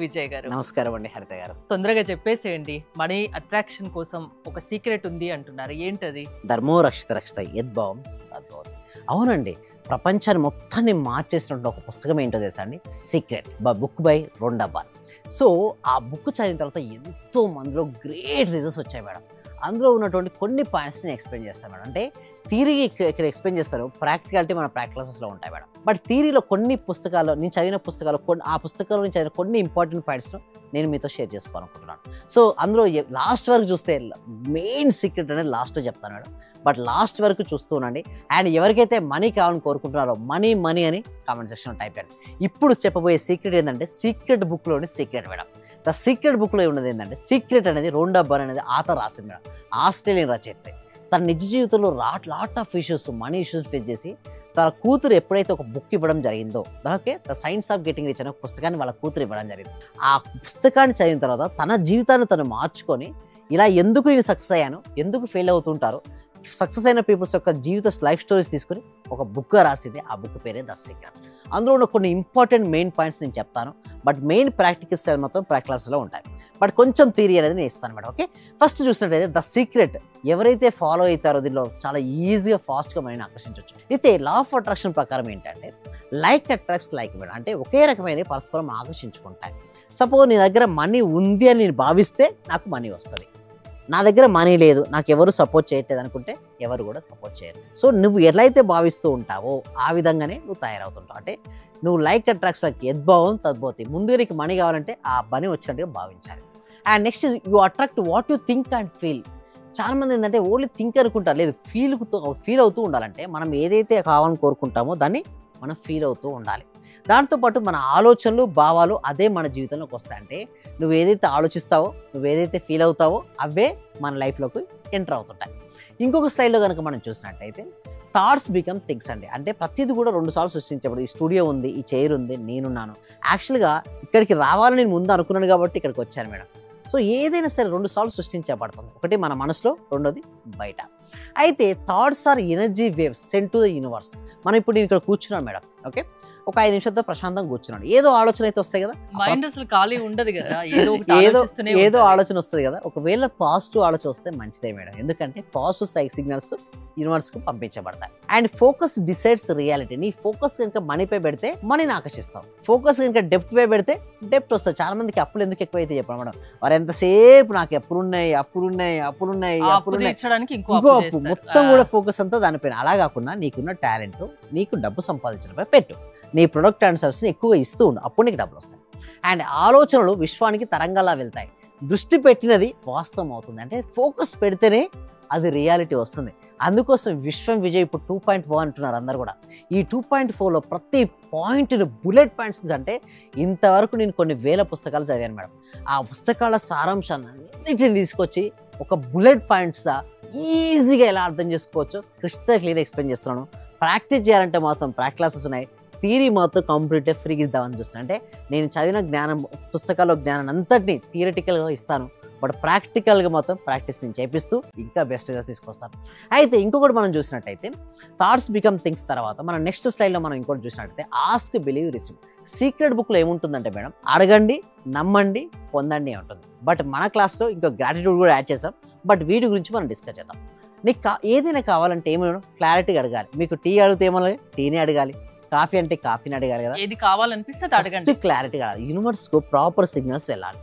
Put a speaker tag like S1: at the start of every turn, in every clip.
S1: విజయ్ గారు
S2: నమస్కారం అండి హరిత గారు.
S1: తొందరగా చెప్పేసేయండి. మనీ అట్రాక్షన్ కోసం ఒక సీక్రెట్ ఉంది అంటున్నారు, ఏంటది?
S2: ధర్మో రక్షిత రక్షిత యద్భావం తద్భవతి. అవునండి, ప్రపంచాన్ని మొత్తాన్ని మార్చేసినటువంటి ఒక పుస్తకం ఏంటో తెలుసా అండి? Secret book by Rhonda Byrne. So ఆ బుక్ చదివిన తర్వాత ఎంతో మందిలో గ్రేట్ రిజల్ట్స్ వచ్చాయి మేడం. అందులో ఉన్నటువంటి కొన్ని పాయింట్స్ని ఎక్స్ప్లెయిన్ చేస్తాను మేడం. అంటే థియరీ ఇక్కడ ఎక్స్ప్లెయిన్ చేస్తారు, ప్రాక్టికాలిటీ మన ప్రాక్టీసెస్లో ఉంటాయి మేడం. బట్ థియరీలో కొన్ని పుస్తకాలు, నేను చదివిన పుస్తకాలు, ఆ పుస్తకాల్లో నేను చదివిన కొన్ని ఇంపార్టెంట్ పాయింట్స్ నేను మీతో షేర్ చేసుకోవాలనుకుంటున్నాను. సో అందులో లాస్ట్ వరకు చూస్తే మెయిన్ సీక్రెట్ అనేది లాస్ట్లో చెప్తాను మేడం. బట్ లాస్ట్ వరకు చూస్తూ ఉండండి. అండ్ ఎవరికైతే మనీ కావాలని కోరుకుంటున్నారో మనీ మనీ అని కామెంట్ సెక్షన్లో టైప్ చేయండి. ఇప్పుడు చెప్పబోయే సీక్రెట్ ఏంటంటే సీక్రెట్ బుక్లోని సీక్రెట్ మేడం. ద సీక్రెట్ బుక్లో ఉన్నది ఏంటంటే సీక్రెట్ అనేది రొండా బార్ అనేది ఆథర్ రాసింది మేడం. ఆస్ట్రేలియన్ రచయిత. తన నిజ జీవితంలో lot of issues, money issues face చేసి తన కూతురు ఎప్పుడైతే ఒక బుక్ ఇవ్వడం జరిగిందో, okay, the science of getting rich అనే ఒక పుస్తకాన్ని వాళ్ళ కూతురు ఇవ్వడం జరిగింది. ఆ పుస్తకాన్ని చదివిన తర్వాత తన జీవితాన్ని తను మార్చుకొని ఇలా ఎందుకు నేను సక్సెస్ అయ్యాను, ఎందుకు ఫెయిల్ అవుతుంటారు, సక్సెస్ అయిన పీపుల్స్ యొక్క జీవిత లైఫ్ స్టోరీస్ తీసుకుని ఒక బుక్గా రాసింది. ఆ బుక్ పేరే ద సీక్రెట్. అందులో ఉన్న కొన్ని ఇంపార్టెంట్ మెయిన్ పాయింట్స్ నేను చెప్తాను. బట్ మెయిన్ ప్రాక్టికల్స్ మొత్తం ప్రాక్టీస్లో ఉంటాయి. బట్ కొంచెం థియరీ అనేది నేను ఇస్తాను మేడం. ఓకే, ఫస్ట్ చూసినట్టయితే ద సీక్రెట్ ఎవరైతే ఫాలో అవుతారో దీనిలో చాలా ఈజీగా ఫాస్ట్గా మనల్ని ఆకర్షించవచ్చు. అయితే లా ఆఫ్ అట్రాక్షన్ ప్రకారం ఏంటంటే లైక్ అట్రాక్ట్స్ లైక్ మేడం. అంటే ఒకే రకమైన పరస్పరం ఆకర్షించుకుంటాయి. సపోజ్ నీ దగ్గర మనీ ఉంది అని నేను భావిస్తే నాకు మనీ వస్తుంది. నా దగ్గర మనీ లేదు, నాకు ఎవరు సపోర్ట్ చేయట్లేదు అనుకుంటే ఎవరు కూడా సపోర్ట్ చేయరు. సో నువ్వు ఎలా అయితే భావిస్తూ ఉంటావో ఆ విధంగానే నువ్వు తయారవుతుంటావు. అంటే నువ్వు లైక్ అట్రాక్ట్స్ యద్భావం తద్భవతి. ముందుగా నీకు మనీ కావాలంటే ఆ మనీ వచ్చినట్టుగా భావించాలి. And next you attract what you think and feel. చాలా మంది ఏంటంటే ఓన్లీ థింక్ అనుకుంటారు, లేదు ఫీల్ అవుతూ ఉండాలంటే మనం ఏదైతే కావాలని కోరుకుంటామో దాన్ని మనం ఫీల్ అవుతూ ఉండాలి. దాంతోపాటు మన ఆలోచనలు, భావాలు అదే మన జీవితంలోకి వస్తాయి. అంటే నువ్వు ఏదైతే ఆలోచిస్తావో, నువ్వు ఏదైతే ఫీల్ అవుతావో అవే మన లైఫ్లోకి ఎంటర్ అవుతుంటాయి. ఇంకొక స్టైల్లో కనుక మనం చూసినట్టయితే థాట్స్ బికమ్ థింగ్స్ అండి. అంటే ప్రతిదీ కూడా 2 సార్లు సృష్టించబడి, ఈ స్టూడియో ఉంది, ఈ చైర్ ఉంది, నేనున్నాను. యాక్చువల్గా ఇక్కడికి రావాలని నేను ముందు అనుకున్నాను కాబట్టి ఇక్కడికి వచ్చాను మేడం. సో ఏదైనా సరే 2 సార్లు సృష్టించబడుతుంది. ఒకటి మన మనసులో, రెండోది బయట. అయితే thoughts are energy waves sent to the universe. మనం ఇప్పుడు నేను ఇక్కడ కూర్చున్నాను మేడం. ఓకే, ఒక 5 నిమిషాలతో ప్రశాంతంగా కూర్చున్నాను. ఏదో ఆలోచన అయితే వస్తాయి కదా,
S1: మైండ్ అసలు ఖాళీ ఉండదు కదా,
S2: ఏదో ఆలోచన వస్తుంది కదా. ఒకవేళ పాజిటివ్ ఆలోచన వస్తే మంచిదే మేడం. ఎందుకంటే పాజిటివ్ సిగ్నల్స్ యూనివర్స్కు పంపించబడతాయి. And focus decides reality. నీ ఫోకస్ కనుక మనీపై పెడితే మనీని ఆకర్షిస్తావు. ఫోకస్ కనుక డెప్త్ పై పెడితే డెప్త్ వస్తుంది. చాలా మందికి అప్పులు ఎందుకు ఎక్కువైతే చెప్పడం మేడం, వారు ఎంతసేపు నాకు అప్పులున్నాయి ఇంకో అప్పు, మొత్తం కూడా ఫోకస్ అంతా దానిపైన. అలా కాకుండా నీకున్న టాలెంట్, నీకు డబ్బు సంపాదించడంపై పెట్టు. నీ ప్రొడక్ట్ అండ్ సర్వీస్ని ఎక్కువగా ఇస్తూ ఉండు, అప్పుడు నీకు డబ్బులు వస్తాయి. అండ్ ఆలోచనలు విశ్వానికి తరంగాలా వెళ్తాయి. దృష్టి పెట్టినది వాస్తవం అవుతుంది. అంటే ఫోకస్ పెడితేనే అది రియాలిటీ వస్తుంది. అందుకోసం విశ్వం విజయ్ ఇప్పుడు 2.4 అంటున్నారు అందరు కూడా. ఈ 2.4లో ప్రతి పాయింట్ని బుల్లెట్ పాయింట్స్. అంటే ఇంతవరకు నేను కొన్ని వేల పుస్తకాలు చదివాను మేడం. ఆ పుస్తకాల సారాంశాన్ని అన్నిటిని తీసుకొచ్చి ఒక బుల్లెట్ పాయింట్స్ ఈజీగా ఎలా అర్థం చేసుకోవచ్చో క్రిస్టల్ క్లియర్ ఎక్స్ప్లెయిన్ చేస్తున్నాను. ప్రాక్టీస్ చేయాలంటే మాత్రం ప్రాక్టీస్ క్లాసెస్ ఉన్నాయి. థియరీ మాత్రం కంప్లీట్గా ఫ్రీగా ఇద్దామని చూస్తాను. అంటే నేను చదివిన జ్ఞానం, పుస్తకాల్లో జ్ఞానాన్ని అంతటినీ థియరిటికల్గా ఇస్తాను, బట్ ప్రాక్టికల్గా మాత్రం ప్రాక్టీస్ నేను చేపిస్తూ ఇంకా బెస్ట్ రిజల్ట్స్ తీసుకొస్తాను. అయితే ఇంకొకటి మనం చూసినట్టయితే థాట్స్ బికమ్ థింగ్స్ తర్వాత మనం నెక్స్ట్ స్లైడ్లో మనం ఇంకోటి చూసినట్టయితే ఆస్క్, బిలీవ్, రిసీవ్. సీక్రెట్ బుక్లో ఏముంటుందంటే మేడం, అడగండి, నమ్మండి, పొందండి ఉంటుంది. బట్ మన క్లాస్లో ఇంకో గ్రాటిట్యూడ్ కూడా యాడ్ చేసాం. బట్ వీటి గురించి మనం డిస్కస్ చేద్దాం. నీకు ఏదైనా కావాలంటే ఏమైనా క్లారిటీగా అడగాలి. మీకు టీ అడిగితే ఏమో టీనే అడగాలి, కాఫీ అంటే కాఫీని అడగాలి కదా.
S1: ఏది కావాలనిపిస్తే అడగండి.
S2: క్లారిటీగా అడగాలి. యూనివర్స్కు ప్రాపర్ సిగ్నల్స్ వెళ్ళాలి.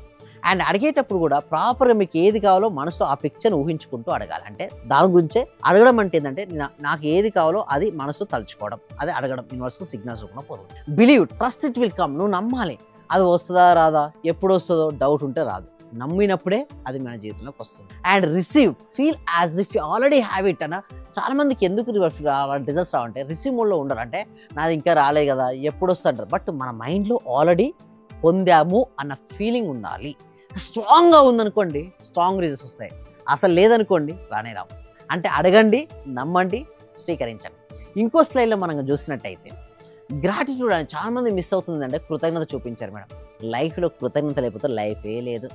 S2: అండ్ అడిగేటప్పుడు కూడా ప్రాపర్గా మీకు ఏది కావాలో మనసులో ఆ పిక్చర్ని ఊహించుకుంటూ అడగాలి. అంటే దాని గురించే అడగడం అంటే ఏంటంటే నాకు ఏది కావాలో అది మనసు తలుచుకోవడం, అది అడగడం. యూనివర్స్కు సిగ్నల్స్ కూడా పోతుంది. Believe, trust, it will come. నువ్వు నమ్మాలి. అది వస్తుందా రాదా, ఎప్పుడు వస్తుందో డౌట్ ఉంటే రాదు. నమ్మినప్పుడే అది మన జీవితంలోకి వస్తుంది. And receive, feel as if you already have it అన్న. చాలా మందికి ఎందుకు రిజల్ట్స్ రావంటే రిసీవ్ మోడ్లో ఉండరు. అంటే నాది ఇంకా రాలే కదా, ఎప్పుడు వస్తుంటారు. బట్ మన మైండ్లో ఆల్రెడీ పొందాము అన్న ఫీలింగ్ ఉండాలి. స్ట్రాంగ్గా ఉందనుకోండి స్ట్రాంగ్ రిజల్ట్స్ వస్తాయి. అసలు లేదనుకోండి రానే రావు. అంటే అడగండి, నమ్మండి, స్వీకరించండి. ఇంకో స్లైడ్లో మనం చూసినట్టయితే గ్రాటిట్యూడ్ అని చాలా మంది మిస్ అవుతుందంటే కృతజ్ఞత చూపించారు మేడం. లైఫ్లో కృతజ్ఞత లేకపోతే లైఫే లేదు.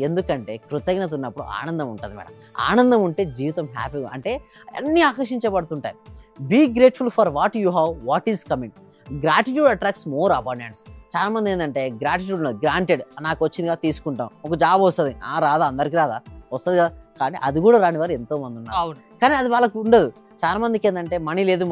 S2: ఎందుకంటే కృతజ్ఞత ఉన్నప్పుడు ఆనందం ఉంటుంది మేడం. ఆనందం ఉంటే జీవితం హ్యాపీగా, అంటే అన్నీ ఆకర్షించబడుతుంటాయి. Be grateful for what you have, what is coming. Gratitude attracts more abundance. చాలా మంది ఏంటంటే గ్రాటిట్యూడ్ ఉన్నది, గ్రాంటెడ్ నాకు వచ్చింది కదా తీసుకుంటాం, ఒక జాబ్ వస్తుంది, రాదా అందరికి రాదా, వస్తుంది కదా, కానీ అది కూడా రాని వారు ఎంతో మంది ఉన్నారు. కానీ అది వాళ్ళకు ఉండదు. చాలా మందికి ఏంటంటే మనీ లేదు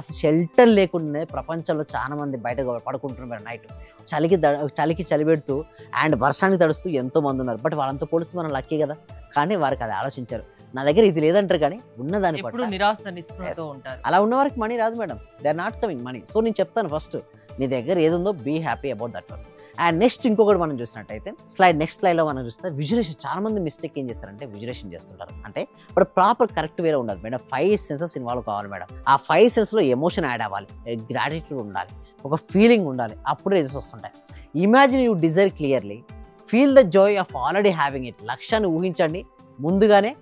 S2: అసలు షెల్టర్ లేకుండానే ప్రపంచంలో చాలా మంది బయట పడుకుంటున్నారు నైట్, చలికి చలి పెడుతూ అండ్ వర్షానికి తడుస్తూ ఎంతో మంది ఉన్నారు. బట్ వాళ్ళంతా పోలిస్తే మనం లక్కీ కదా, కానీ వారికి అది ఆలోచించారు. నా దగ్గర ఇది లేదంటారు, కానీ ఉన్నదాని అలా ఉన్న వారికి మనీ రాదు madam, they are not coming money. So నేను చెప్తాను ఫస్ట్ నీ దగ్గర ఏది ఉందో be happy about that one. And next ఇంకొకటి మనం చూసినట్టయితే నెక్స్ట్ స్లైడ్లో మనం చూస్తే విజులేషన్. చాలా మంది మిస్టేక్ ఏం చేస్తారంటే విజులేషన్ చేస్తుంటారు. అంటే ఇప్పుడు ప్రాపర్ కరెక్ట్ వేరే ఉండదు మేడం, 5 సెన్సెస్ ఇన్వాల్వ్ కావాలి మేడం. ఆ 5 సెన్స్లో ఎమోషన్ యాడ్ అవ్వాలి, గ్రాటిట్యూడ్ ఉండాలి, ఒక ఫీలింగ్ ఉండాలి, అప్పుడు రిజల్ట్స్ వస్తుంటాయి. Imagine you desire clearly, feel the Joy of already having it. లక్ష్యాన్ని ఊహించండి, ముందుగానే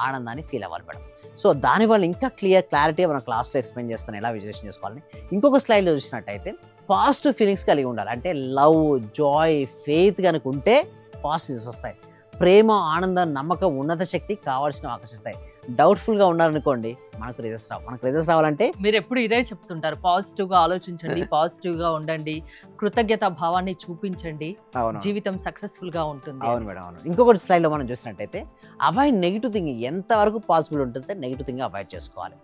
S2: ఆనందాన్ని ఫీల్ అవ్వాలి మేడం. సో దానివల్ల ఇంకా క్లారిటీ మనం క్లాస్లో ఎక్స్ప్లెయిన్ చేస్తాను ఎలా విజులేషన్ చేసుకోవాలని. ఇంకొక స్లైడ్లో చూసినట్టయితే పాజిటివ్ ఫీలింగ్స్ కలిగి ఉండాలి. అంటే లవ్, జాయ్, ఫెయిత్ కనుక ఉంటే పాజిటివ్స్ వస్తాయి. ప్రేమ, ఆనందం, నమ్మకం, ఉన్నత శక్తి కావాల్సినవి ఆకర్షిస్తాయి. డౌట్ఫుల్గా ఉన్నారనుకోండి, మనకు రిజల్ట్స్ రావు. మనకు రిజల్ట్స్ రావాలంటే
S1: మీరు ఎప్పుడు ఇదే చెప్తుంటారు, పాజిటివ్గా ఆలోచించండి, పాజిటివ్గా ఉండండి, కృతజ్ఞత భావాన్ని చూపించండి, జీవితం సక్సెస్ఫుల్గా ఉంటుంది.
S2: అవును మేడం, అవును. ఇంకొకటి స్లైడ్లో మనం చూసినట్టయితే అవాయిడ్ నెగిటివ్ థింకింగ్. ఎంతవరకు పాసిబుల్ ఉంటుందో నెగిటివ్ థింకింగ్ అవాయిడ్ చేసుకోవాలి.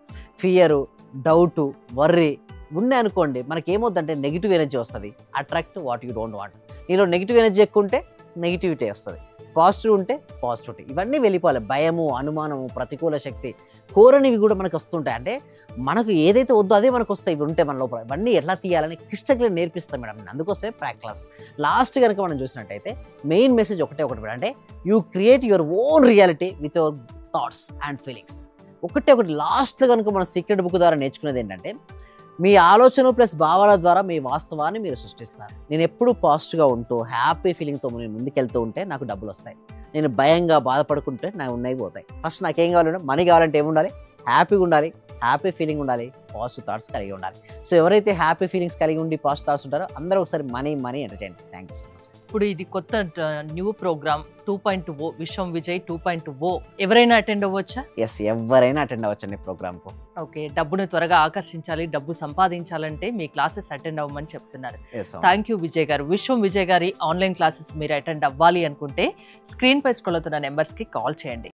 S2: ఫియరు, డౌటు, వర్రీ ఉన్నాయనుకోండి, మనకి ఏమవుతుందంటే నెగిటివ్ ఎనర్జీ వస్తుంది. Attract what you don't want. నీలో నెగిటివ్ ఎనర్జీ ఎక్కువ ఉంటే నెగిటివిటీ వస్తుంది, పాజిటివ్ ఉంటే పాజిటివిటీ. ఇవన్నీ వెళ్ళిపోవాలి. భయము, అనుమానము, ప్రతికూల శక్తి, కోరనివి కూడా మనకు వస్తుంటాయి. అంటే మనకు ఏదైతే వద్దో అదే మనకు వస్తాయి. ఇవి ఉంటే మన లోపల ఇవన్నీ ఎట్లా తీయాలని క్లిష్టంగా నేర్పిస్తాం మేడం. అందుకోసమే ప్రాక్టీస్. లాస్ట్ కనుక మనం చూసినట్టయితే మెయిన్ మెసేజ్ ఒకటే మేడం, అంటే you create your own reality with your thoughts and feelings. ఒకటి లాస్ట్లో కనుక మన సీక్రెట్ బుక్ ద్వారా నేర్చుకునేది ఏంటంటే మీ ఆలోచన ప్లస్ భావాల ద్వారా మీ వాస్తవాన్ని మీరు సృష్టిస్తారు. నేను ఎప్పుడూ పాజిటివ్గా ఉంటూ హ్యాపీ ఫీలింగ్తో నేను ముందుకెళ్తూ ఉంటే నాకు డబ్బులు వస్తాయి. నేను భయంగా బాధపడుకుంటే నాకు ఉన్నాయి పోతాయి. ఫస్ట్ నాకేం కావాలంటే మనీ కావాలంటే ఏముండాలి, హ్యాపీగా ఉండాలి, హ్యాపీ ఫీలింగ్ ఉండాలి, పాజిటివ్ థాట్స్ కలిగి ఉండాలి. సో ఎవరైతే హ్యాపీ ఫీలింగ్స్ కలిగి ఉండి పాజిటివ్ థాట్స్ ఉంటారో అందరూ ఒకసారి మనీ ఎంటర్ చేయండి. Thank you so much.
S1: ఇప్పుడు ఇది కొత్త న్యూ ప్రోగ్రామ్ 2.0 విశ్వం విజయ్ 2.0 ఎవరైనా అటెండ్ అవ్వచ్చా?
S2: ఎస్, ఎవరైనా అటెండ్ అవ్వచ్చండి ప్రోగ్రామ్కు.
S1: ఓకే, డబ్బును త్వరగా ఆకర్షించాలి, డబ్బు సంపాదించాలంటే మీ క్లాసెస్ అటెండ్ అవ్వమని చెప్తున్నారు. థ్యాంక్ యూ విజయ్ గారు. విశ్వం విజయ్ గారి ఆన్లైన్ క్లాసెస్ మీరు అటెండ్ అవ్వాలి అనుకుంటే స్క్రీన్ పై స్క్రోల్ అవుతున్న నెంబర్స్కి కాల్ చేయండి.